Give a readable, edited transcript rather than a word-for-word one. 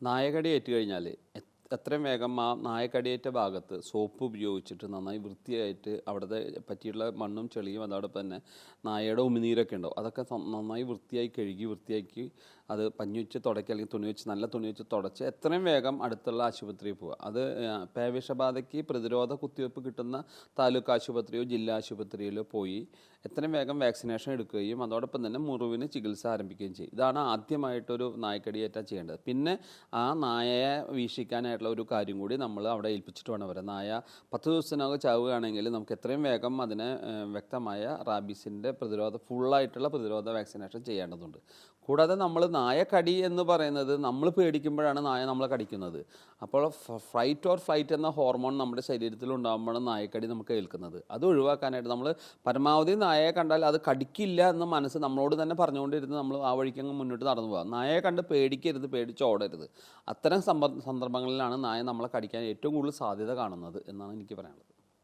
നായകടി ഏറ്റു കഴിഞ്ഞാൽ എത്രയും വേഗം ആ നായക്കടിയേറ്റ ഭാഗത്ത് സോപ്പ് ഉപയോഗിച്ചിട്ട് നന്നായി വൃത്തിയായിട്ട് അവിടുത്തെ പറ്റിയുള്ള മണ്ണും ചെളിയും അതോടൊപ്പം തന്നെ നായയുടെ ഉമിനീരൊക്കെ ഉണ്ടാവും അതൊക്കെ നന്നായി വൃത്തിയായി കഴുകി വൃത്തിയാക്കി അത് പഞ്ഞി വെച്ച് തുടയ്ക്കുക അല്ലെങ്കിൽ തുണി വെച്ച് നല്ല തുണി വെച്ച് തുടച്ച് എത്രയും വേഗം അടുത്തുള്ള ആശുപത്രിയിൽ പോവുക. അത് പേവിഷബാധയ്ക്ക് പ്രതിരോധ കുത്തിവയ്പ്പ് കിട്ടുന്ന താലൂക്ക് ആശുപത്രിയോ ജില്ലാ ആശുപത്രിയിലോ പോയി എത്രയും വേഗം വാക്സിനേഷൻ എടുക്കുകയും അതോടൊപ്പം തന്നെ മുറിവിന് ചികിത്സ ആരംഭിക്കുകയും ചെയ്യും. ഇതാണ് ആദ്യമായിട്ടൊരു നായക്കടിയേറ്റാൽ ചെയ്യേണ്ടത്. പിന്നെ ആ നായയെ വീക്ഷിക്കാനായിട്ടുള്ള ഒരു കാര്യം കൂടി നമ്മൾ അവിടെ ഏൽപ്പിച്ചിട്ട് വേണം വരാം. നായ 10 ദിവസത്തിനകം ചാവുകയാണെങ്കിൽ നമുക്ക് എത്രയും വേഗം അതിനെ വ്യക്തമായ റാബീസിൻ്റെ ഫുള്ളായിട്ടുള്ള പ്രതിരോധ വാക്സിനേഷൻ ചെയ്യേണ്ടതുണ്ട്. കൂടാതെ നമ്മൾ നായക്കടി എന്ന് പറയുന്നത് നമ്മൾ പേടിക്കുമ്പോഴാണ് നായ നമ്മളെ കടിക്കുന്നത്. അപ്പോൾ ഫൈറ്റ് ഓർ ഫ്ലൈറ്റ് എന്ന ഹോർമോൺ നമ്മുടെ ശരീരത്തിൽ ഉണ്ടാകുമ്പോഴാണ് നായക്കടി നമുക്ക് ഏൽക്കുന്നത്. അത് ഒഴിവാക്കാനായിട്ട് നമ്മൾ പരമാവധി നായയെ കണ്ടാൽ അത് കടിക്കില്ല എന്ന് മനസ്സ് നമ്മളോട് തന്നെ പറഞ്ഞുകൊണ്ടിരുന്ന് നമ്മൾ ആ വഴിക്കങ്ങ് മുന്നോട്ട് നടന്നു പോകാം. നായയെ കണ്ട് പേടിക്കരുത്, പേടിച്ചോടരുത്. അത്തരം സന്ദർഭങ്ങളിലാണ് നായ നമ്മളെ കടിക്കാൻ ഏറ്റവും കൂടുതൽ സാധ്യത കാണുന്നത് എന്നാണ് എനിക്ക് പറയാനുള്ളത്.